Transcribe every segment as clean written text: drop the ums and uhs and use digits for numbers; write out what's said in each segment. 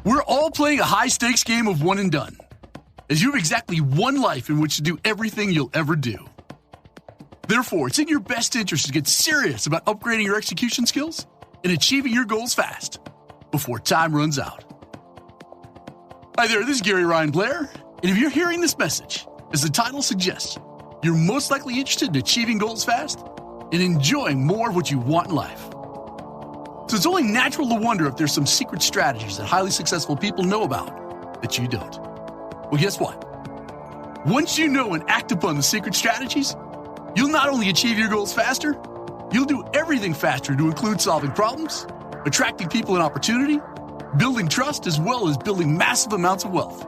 We're all playing a high-stakes game of one and done, as you have exactly one life in which to do everything you'll ever do. Therefore, it's in your best interest to get serious about upgrading your execution skills and achieving your goals fast, before time runs out. Hi there, this is Gary Ryan BLAIR, and if you're hearing this message, as the title suggests, you're most likely interested in achieving goals fast and enjoying more of what you want in life. So it's only natural to wonder if there's some secret strategies that highly successful people know about that you don't. Well, guess what? Once you know and act upon the secret strategies, you'll not only achieve your goals faster, you'll do everything faster to include solving problems, attracting people and opportunity, building trust, as well as building massive amounts of wealth.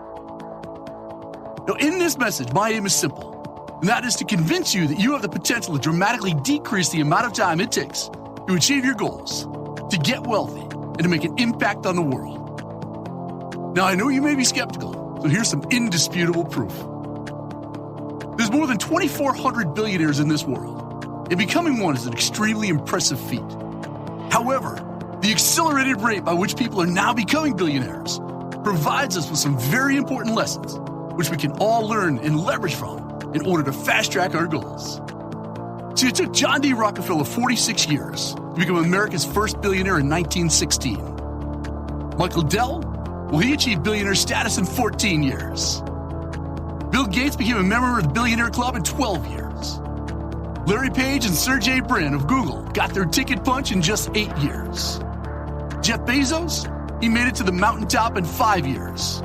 Now, in this message, my aim is simple, and that is to convince you that you have the potential to dramatically decrease the amount of time it takes to achieve your goals, to get wealthy, and to make an impact on the world. Now, I know you may be skeptical, so here's some indisputable proof. There's more than 2,400 billionaires in this world, and becoming one is an extremely impressive feat. However, the accelerated rate by which people are now becoming billionaires provides us with some very important lessons, which we can all learn and leverage from in order to fast-track our goals. See, it took John D. Rockefeller 46 years to become America's first billionaire in 1916. Michael Dell, well, he achieved billionaire status in 14 years. Bill Gates became a member of the Billionaire Club in 12 years. Larry Page and Sergey Brin of Google got their ticket punch in just 8 years. Jeff Bezos, he made it to the mountaintop in 5 years.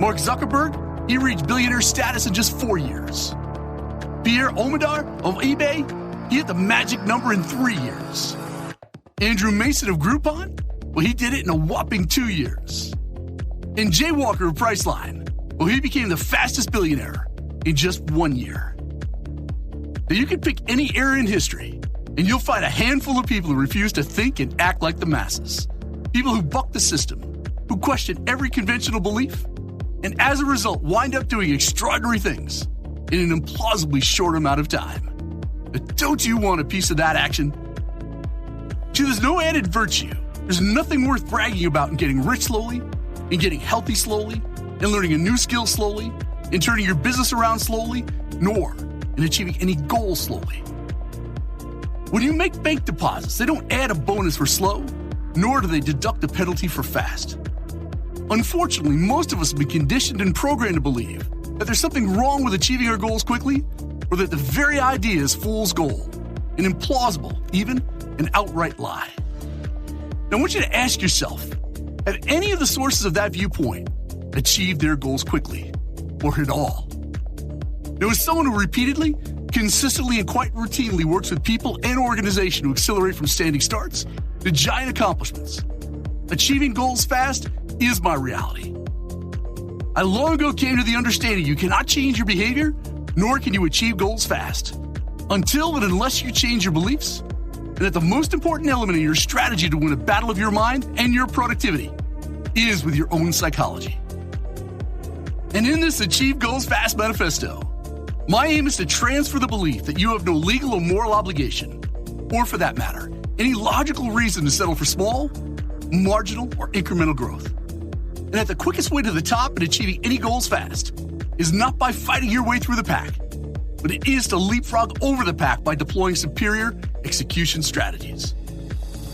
Mark Zuckerberg, he reached billionaire status in just 4 years. Pierre Omidyar of eBay, he hit the magic number in 3 years. Andrew Mason of Groupon, well, he did it in a whopping 2 years. And Jay Walker of Priceline, well, he became the fastest billionaire in just 1 year. Now, you can pick any era in history, and you'll find a handful of people who refuse to think and act like the masses. People who buck the system, who question every conventional belief, and as a result wind up doing extraordinary things in an implausibly short amount of time. But don't you want a piece of that action? See, there's no added virtue. There's nothing worth bragging about in getting rich slowly, in getting healthy slowly, in learning a new skill slowly, in turning your business around slowly, nor in achieving any goal slowly. When you make bank deposits, they don't add a bonus for slow, nor do they deduct a penalty for fast. Unfortunately, most of us have been conditioned and programmed to believe that there's something wrong with achieving our goals quickly, or that the very idea is fool's gold, an implausible, even an outright lie. Now, I want you to ask yourself, have any of the sources of that viewpoint achieved their goals quickly, or at all? Now, as someone who repeatedly, consistently, and quite routinely works with people and organizations to accelerate from standing starts to giant accomplishments, achieving goals fast is my reality. I long ago came to the understanding you cannot change your behavior, nor can you achieve goals fast, until and unless you change your beliefs, and that the most important element in your strategy to win a battle of your mind and your productivity is with your own psychology. And in this Achieve Goals Fast manifesto, my aim is to transfer the belief that you have no legal or moral obligation, or for that matter, any logical reason to settle for small, marginal, or incremental growth. And that the quickest way to the top in achieving any goals fast is not by fighting your way through the pack, but it is to leapfrog over the pack by deploying superior execution strategies.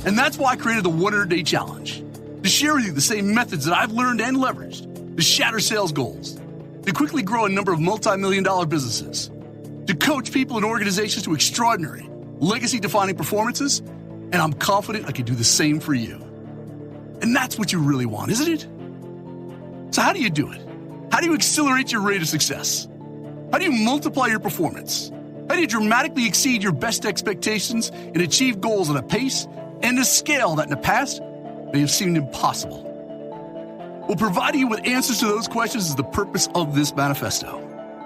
And that's why I created the 100-Day Challenge, to share with you the same methods that I've learned and leveraged to shatter sales goals, to quickly grow a number of multi-million-dollar businesses, to coach people and organizations to extraordinary, legacy-defining performances, and I'm confident I can do the same for you. And that's what you really want, isn't it? So how do you do it? How do you accelerate your rate of success? How do you multiply your performance? How do you dramatically exceed your best expectations and achieve goals at a pace and a scale that in the past may have seemed impossible? Well, providing you with answers to those questions is the purpose of this manifesto.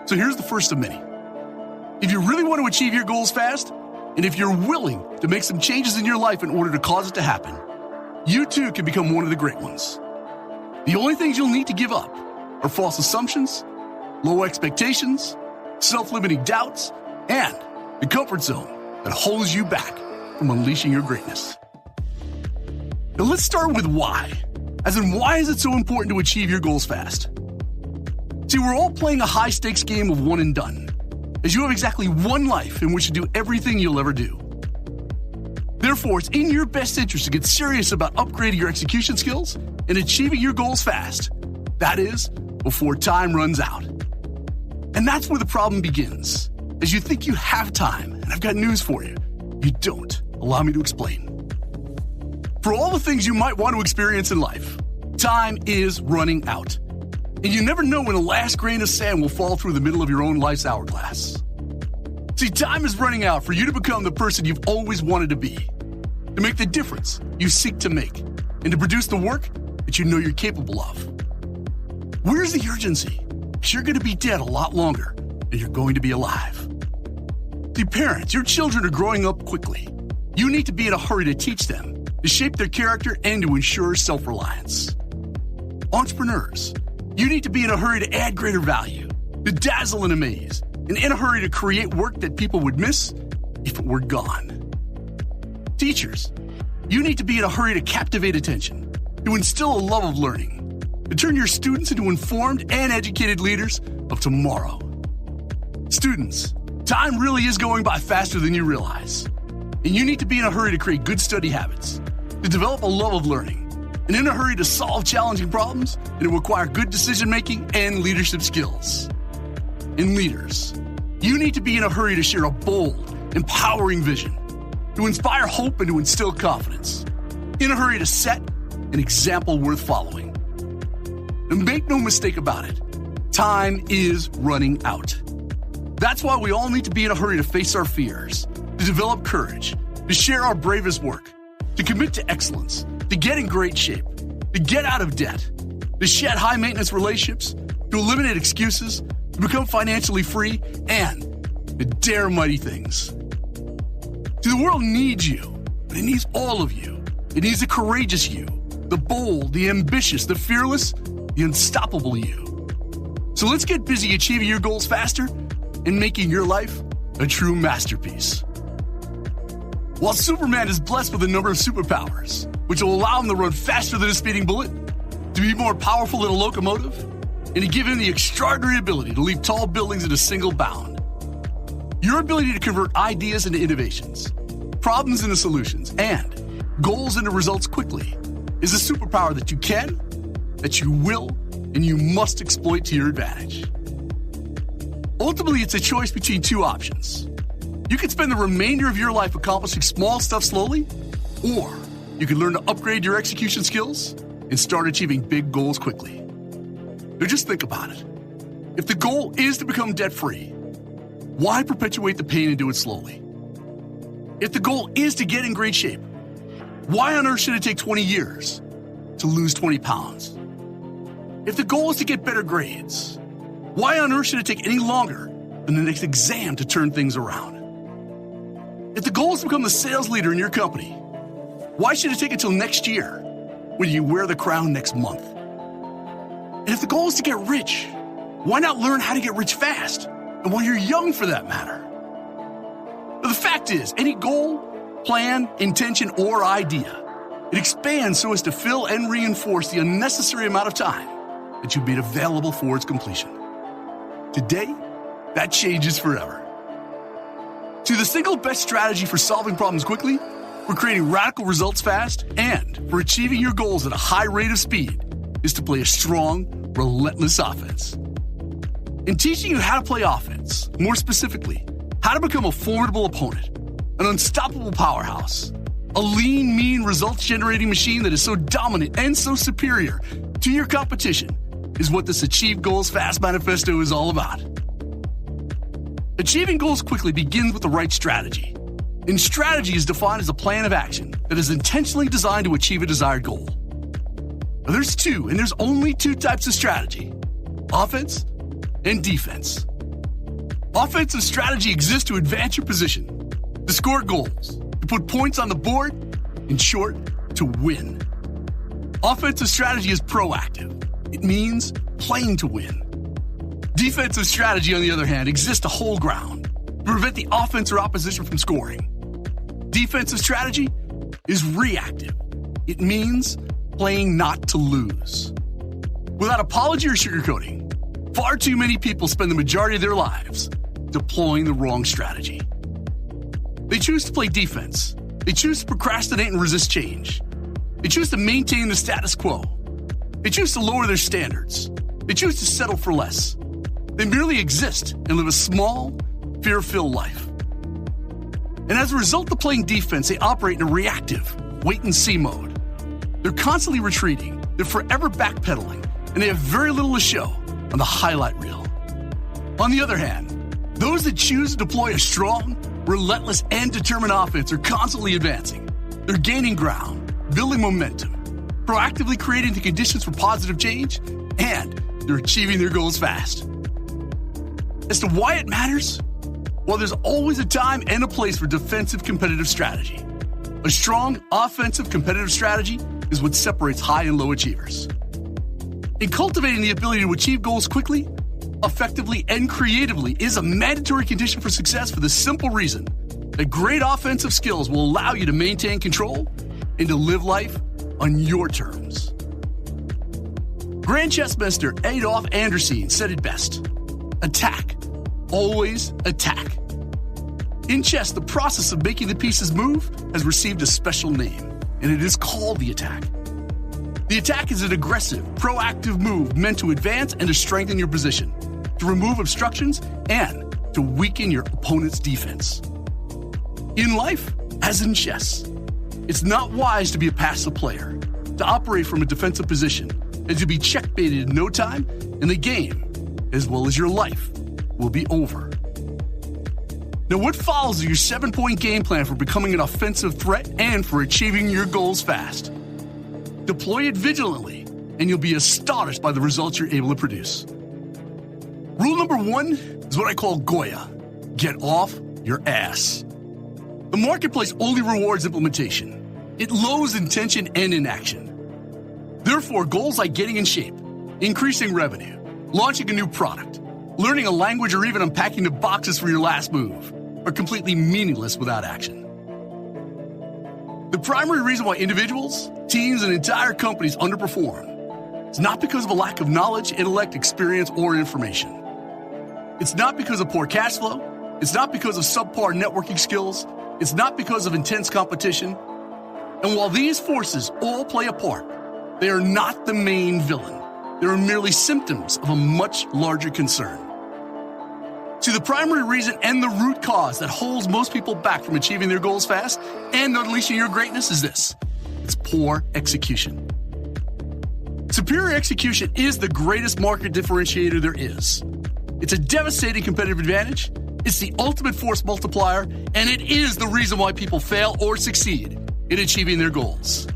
So here's the first of many. If you really want to achieve your goals fast, and if you're willing to make some changes in your life in order to cause it to happen, you too can become one of the great ones. The only things you'll need to give up are false assumptions, low expectations, self-limiting doubts, and the comfort zone that holds you back from unleashing your greatness. Now let's start with why. As in, why is it so important to achieve your goals fast? See, we're all playing a high-stakes game of one and done, as you have exactly one life in which to do everything you'll ever do. Therefore, it's in your best interest to get serious about upgrading your execution skills and achieving your goals fast. That is, before time runs out. And that's where the problem begins, as you think you have time, and I've got news for you. You don't. Allow me to explain. For all the things you might want to experience in life, time is running out. And you never know when the last grain of sand will fall through the middle of your own life's hourglass. See, time is running out for you to become the person you've always wanted to be, to make the difference you seek to make, and to produce the work that you know you're capable of. Where's the urgency? Because you're going to be dead a lot longer than you're going to be alive. See, parents, your children are growing up quickly. You need to be in a hurry to teach them, to shape their character, and to ensure self-reliance. Entrepreneurs, you need to be in a hurry to add greater value, to dazzle and amaze, and in a hurry to create work that people would miss if it were gone. Teachers, you need to be in a hurry to captivate attention, to instill a love of learning, to turn your students into informed and educated leaders of tomorrow. Students, time really is going by faster than you realize, and you need to be in a hurry to create good study habits, to develop a love of learning, and in a hurry to solve challenging problems and to acquire good decision-making and leadership skills. And leaders, you need to be in a hurry to share a bold, empowering vision, to inspire hope and to instill confidence, in a hurry to set an example worth following. And make no mistake about it, time is running out. That's why we all need to be in a hurry to face our fears, to develop courage, to share our bravest work, to commit to excellence, to get in great shape, to get out of debt, to shed high-maintenance relationships, to eliminate excuses, to become financially free, and to dare mighty things. See, the world needs you, but it needs all of you. It needs the courageous you, the bold, the ambitious, the fearless, the unstoppable you. So let's get busy achieving your goals faster and making your life a true masterpiece. While Superman is blessed with a number of superpowers, which will allow him to run faster than a speeding bullet, to be more powerful than a locomotive, and to give him the extraordinary ability to leap tall buildings in a single bound. Your ability to convert ideas into innovations, problems into solutions, and goals into results quickly is a superpower that you can, that you will, and you must exploit to your advantage. Ultimately, it's a choice between two options. You can spend the remainder of your life accomplishing small stuff slowly, or you can learn to upgrade your execution skills and start achieving big goals quickly. Now just think about it. If the goal is to become debt-free, why perpetuate the pain and do it slowly? If the goal is to get in great shape, why on earth should it take 20 years to lose 20 pounds? If the goal is to get better grades, why on earth should it take any longer than the next exam to turn things around? If the goal is to become the sales leader in your company, why should it take until next year when you wear the crown next month? And if the goal is to get rich, why not learn how to get rich fast? And while you're young for that matter. But the fact is, any goal, plan, intention, or idea, it expands so as to fill and reinforce the unnecessary amount of time that you've made available for its completion. Today, that changes forever. See, the single best strategy for solving problems quickly, for creating radical results fast, and for achieving your goals at a high rate of speed is to play a strong, relentless offense. In teaching you how to play offense, more specifically, how to become a formidable opponent, an unstoppable powerhouse, a lean, mean, results-generating machine that is so dominant and so superior to your competition is what this Achieve Goals Fast Manifesto is all about. Achieving goals quickly begins with the right strategy. And strategy is defined as a plan of action that is intentionally designed to achieve a desired goal. Now, there's only two types of strategy: offense and defense. Offensive strategy exists to advance your position, to score goals, to put points on the board, in short, to win. Offensive strategy is proactive. It means playing to win. Defensive strategy, on the other hand, exists to hold ground, to prevent the offense or opposition from scoring. Defensive strategy is reactive. It means playing not to lose. Without apology or sugarcoating, far too many people spend the majority of their lives deploying the wrong strategy. They choose to play defense. They choose to procrastinate and resist change. They choose to maintain the status quo. They choose to lower their standards. They choose to settle for less. They merely exist and live a small, fear-filled life. And as a result of playing defense, they operate in a reactive, wait-and-see mode. They're constantly retreating. They're forever backpedaling. And they have very little to show on the highlight reel. On the other hand, those that choose to deploy a strong, relentless, and determined offense are constantly advancing. They're gaining ground, building momentum, proactively creating the conditions for positive change, and they're achieving their goals fast. As to why it matters? Well, there's always a time and a place for defensive competitive strategy. A strong, offensive competitive strategy is what separates high and low achievers. In cultivating the ability to achieve goals quickly, effectively, and creatively is a mandatory condition for success for the simple reason that great offensive skills will allow you to maintain control and to live life on your terms. Grand Chess Master Adolf Andersen said it best: attack, always attack. In chess, the process of making the pieces move has received a special name, and it is called the attack. The attack is an aggressive, proactive move meant to advance and to strengthen your position, to remove obstructions, and to weaken your opponent's defense. In life, as in chess, it's not wise to be a passive player, to operate from a defensive position, and to be checkmated in no time, and the game, as well as your life, will be over. Now, what follows is your 7-point game plan for becoming an offensive threat and for achieving your goals fast. Deploy it vigilantly, and you'll be astonished by the results you're able to produce. Rule number 1 is what I call Goya: get off your ass. The marketplace only rewards implementation. It loathes intention and inaction. Therefore, goals like getting in shape, increasing revenue, launching a new product, learning a language, or even unpacking the boxes for your last move are completely meaningless without action. The primary reason why individuals, teams, and entire companies underperform is not because of a lack of knowledge, intellect, experience, or information. It's not because of poor cash flow. It's not because of subpar networking skills. It's not because of intense competition. And while these forces all play a part, they are not the main villain. They are merely symptoms of a much larger concern. See, the primary reason and the root cause that holds most people back from achieving their goals fast and unleashing your greatness is this: it's poor execution. Superior execution is the greatest market differentiator there is. It's a devastating competitive advantage. It's the ultimate force multiplier, and it is the reason why people fail or succeed in achieving their goals.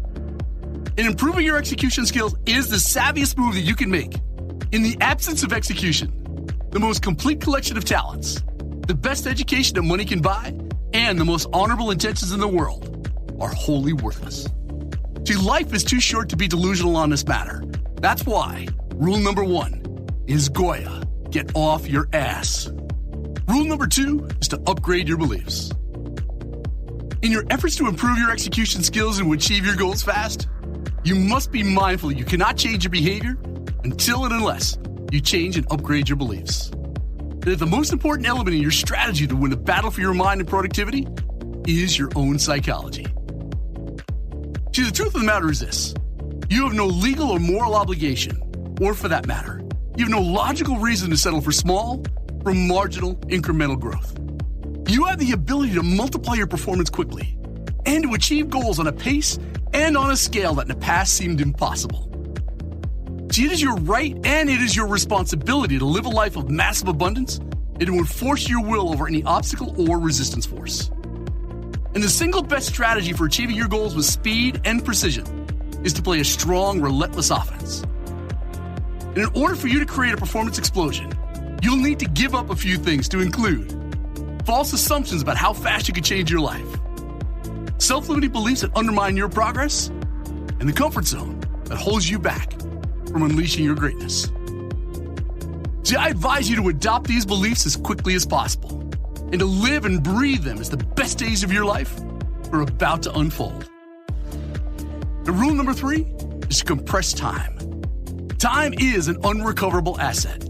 And improving your execution skills is the savviest move that you can make. In the absence of execution, the most complete collection of talents, the best education that money can buy, and the most honorable intentions in the world are wholly worthless. See, life is too short to be delusional on this matter. That's why rule number 1 is Goya: get off your ass. Rule number 2 is to upgrade your beliefs. In your efforts to improve your execution skills and to achieve your goals fast, you must be mindful you cannot change your behavior until and unless you change and upgrade your beliefs. That the most important element in your strategy to win the battle for your mind and productivity is your own psychology. See, the truth of the matter is this: you have no legal or moral obligation, or for that matter, you have no logical reason to settle for small, for marginal, incremental growth. You have the ability to multiply your performance quickly and to achieve goals on a pace and on a scale that in the past seemed impossible. See, it is your right and it is your responsibility to live a life of massive abundance and to enforce your will over any obstacle or resistance force. And the single best strategy for achieving your goals with speed and precision is to play a strong, relentless offense. And in order for you to create a performance explosion, you'll need to give up a few things, to include false assumptions about how fast you can change your life, self-limiting beliefs that undermine your progress, and the comfort zone that holds you back from unleashing your greatness. See, I advise you to adopt these beliefs as quickly as possible and to live and breathe them as the best days of your life are about to unfold. And rule number 3 is to compress time. Time is an unrecoverable asset.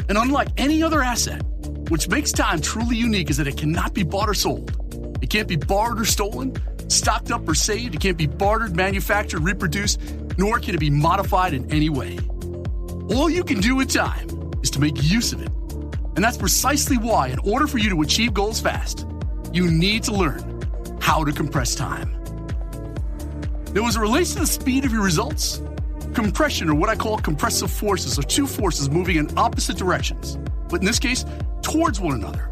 And unlike any other asset, which makes time truly unique is that it cannot be bought or sold. It can't be borrowed or stolen, stocked up or saved. It can't be bartered, manufactured, reproduced, nor can it be modified in any way. All you can do with time is to make use of it. And that's precisely why, in order for you to achieve goals fast, you need to learn how to compress time. Now, as it relates to the speed of your results, compression, or what I call compressive forces, are two forces moving in opposite directions, but in this case, towards one another.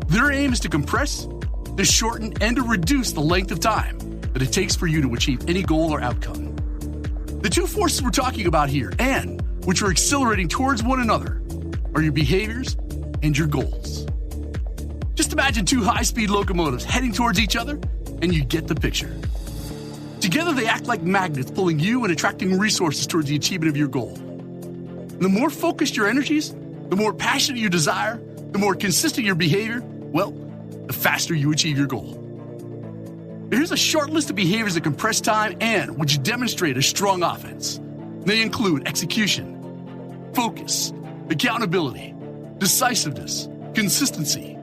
Their aim is to compress, to shorten, and to reduce the length of time that it takes for you to achieve any goal or outcome. The two forces we're talking about here, and which are accelerating towards one another, are your behaviors and your goals. Just imagine two high-speed locomotives heading towards each other, and you get the picture. Together, they act like magnets, pulling you and attracting resources towards the achievement of your goal. And the more focused your energies, the more passionate your desire, the more consistent your behavior, well, the faster you achieve your goal. Here's a short list of behaviors that compress time and which demonstrate a strong offense. They include execution, focus, accountability, decisiveness, consistency,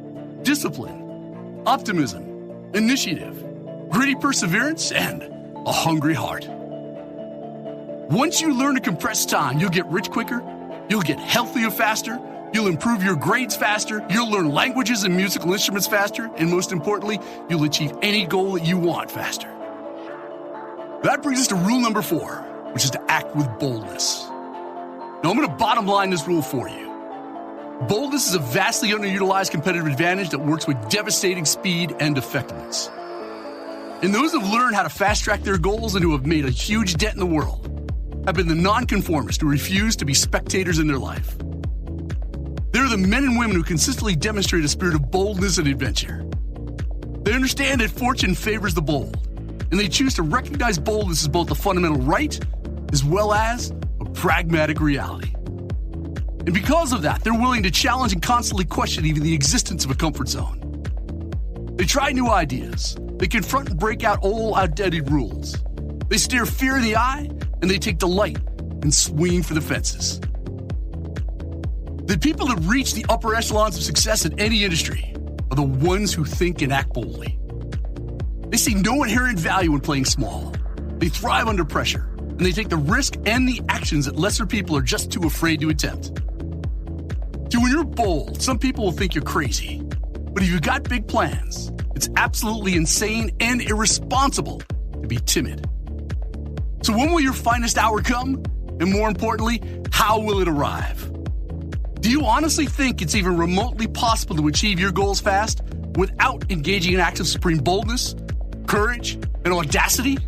discipline, optimism, initiative, gritty perseverance, and a hungry heart. Once you learn to compress time, you'll get rich quicker, you'll get healthier faster, you'll improve your grades faster, you'll learn languages and musical instruments faster, and most importantly, you'll achieve any goal that you want faster. That brings us to rule number 4, which is to act with boldness. Now, I'm going to bottom line this rule for you. Boldness is a vastly underutilized competitive advantage that works with devastating speed and effectiveness. And those who have learned how to fast-track their goals and who have made a huge dent in the world have been the nonconformists who refuse to be spectators in their life. They're the men and women who consistently demonstrate a spirit of boldness and adventure. They understand that fortune favors the bold, and they choose to recognize boldness as both a fundamental right as well as a pragmatic reality. And because of that, they're willing to challenge and constantly question even the existence of a comfort zone. They try new ideas. They confront and break out old, outdated rules. They stare fear in the eye, and they take delight in swinging for the fences. The people that reach the upper echelons of success in any industry are the ones who think and act boldly. They see no inherent value in playing small. They thrive under pressure, and they take the risk and the actions that lesser people are just too afraid to attempt. So when you're bold, some people will think you're crazy. But if you've got big plans, it's absolutely insane and irresponsible to be timid. So when will your finest hour come? And more importantly, how will it arrive? Do you honestly think it's even remotely possible to achieve your goals fast without engaging in acts of supreme boldness, courage, and audacity?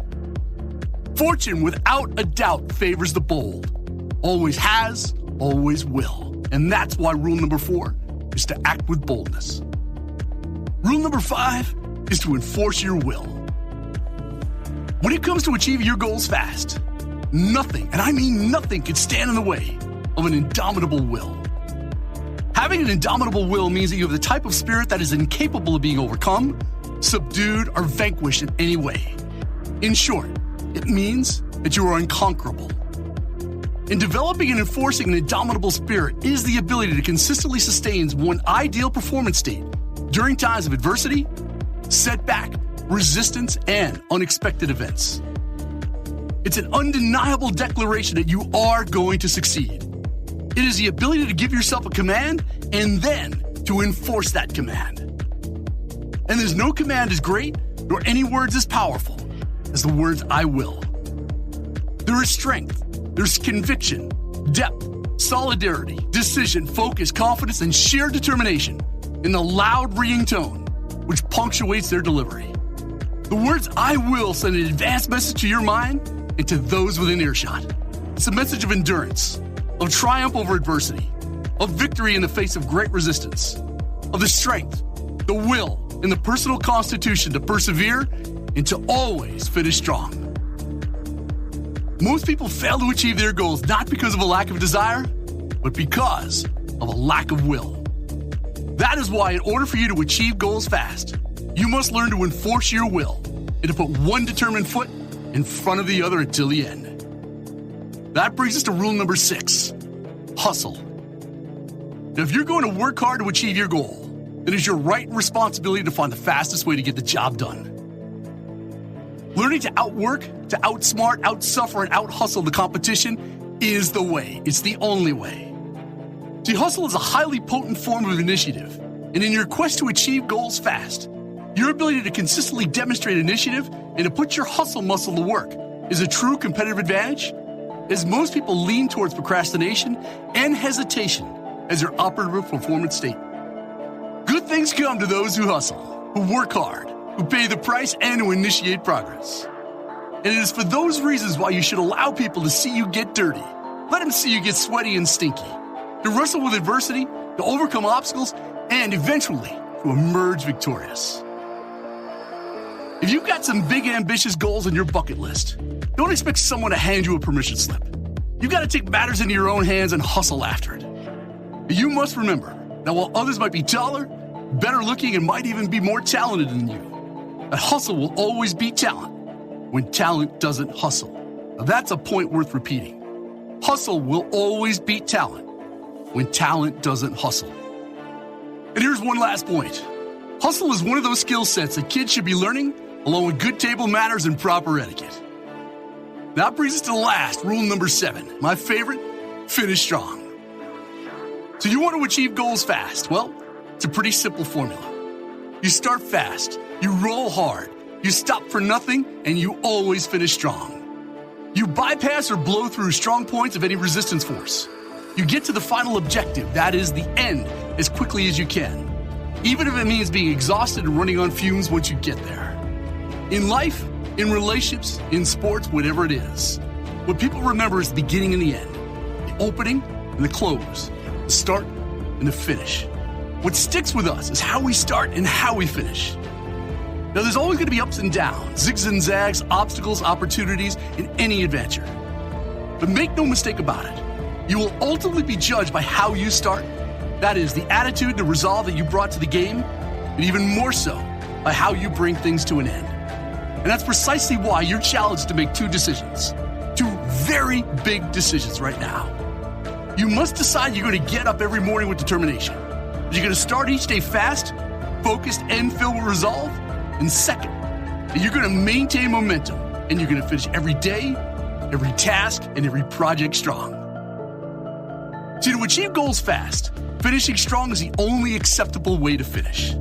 Fortune, without a doubt, favors the bold. Always has, always will. And that's why rule number 4 is to act with boldness. Rule number 5 is to enforce your will. When it comes to achieving your goals fast, nothing, and I mean nothing, can stand in the way of an indomitable will. Having an indomitable will means that you have the type of spirit that is incapable of being overcome, subdued, or vanquished in any way. In short, it means that you are unconquerable. In developing and enforcing an indomitable spirit is the ability to consistently sustain one ideal performance state during times of adversity, setback, resistance, and unexpected events. It's an undeniable declaration that you are going to succeed. It is the ability to give yourself a command and then to enforce that command. And there's no command as great nor any words as powerful as the words "I will." There is strength, there's conviction, depth, solidarity, decision, focus, confidence, and sheer determination in the loud ringing tone which punctuates their delivery. The words "I will" send an advanced message to your mind and to those within earshot. It's a message of endurance, of triumph over adversity, of victory in the face of great resistance, of the strength, the will, and the personal constitution to persevere and to always finish strong. Most people fail to achieve their goals not because of a lack of desire, but because of a lack of will. That is why, in order for you to achieve goals fast, you must learn to enforce your will and to put one determined foot in front of the other until the end. That brings us to rule number 6, hustle. Now, if you're going to work hard to achieve your goal, then it's your right and responsibility to find the fastest way to get the job done. Learning to outwork, to outsmart, outsuffer, and outhustle the competition is the way. It's the only way. See, hustle is a highly potent form of initiative, and in your quest to achieve goals fast, your ability to consistently demonstrate initiative and to put your hustle muscle to work is a true competitive advantage, as most people lean towards procrastination and hesitation as their operative performance state. Good things come to those who hustle, who work hard, who pay the price, and who initiate progress. And it is for those reasons why you should allow people to see you get dirty. Let them see you get sweaty and stinky, to wrestle with adversity, to overcome obstacles, and eventually to emerge victorious. If you've got some big ambitious goals on your bucket list, don't expect someone to hand you a permission slip. You've got to take matters into your own hands and hustle after it. You must remember that while others might be taller, better looking, and might even be more talented than you, that hustle will always beat talent when talent doesn't hustle. Now, that's a point worth repeating. Hustle will always beat talent when talent doesn't hustle. And here's one last point. Hustle is one of those skill sets that kids should be learning, along with good table manners and proper etiquette. That brings us to the last, rule number 7. My favorite, finish strong. So you want to achieve goals fast? Well, it's a pretty simple formula. You start fast, you roll hard, you stop for nothing, and you always finish strong. You bypass or blow through strong points of any resistance force. You get to the final objective, that is the end, as quickly as you can, even if it means being exhausted and running on fumes once you get there. In life, in relationships, in sports, whatever it is, what people remember is the beginning and the end, the opening and the close, the start and the finish. What sticks with us is how we start and how we finish. Now, there's always going to be ups and downs, zigs and zags, obstacles, opportunities in any adventure. But make no mistake about it, you will ultimately be judged by how you start. That is, the attitude and the resolve that you brought to the game, and even more so, by how you bring things to an end. And that's precisely why you're challenged to make 2 decisions. 2 very big decisions right now. You must decide you're going to get up every morning with determination. You're going to start each day fast, focused, and filled with resolve. And second, that you're going to maintain momentum, and you're going to finish every day, every task, and every project strong. See, to achieve goals fast, finishing strong is the only acceptable way to finish.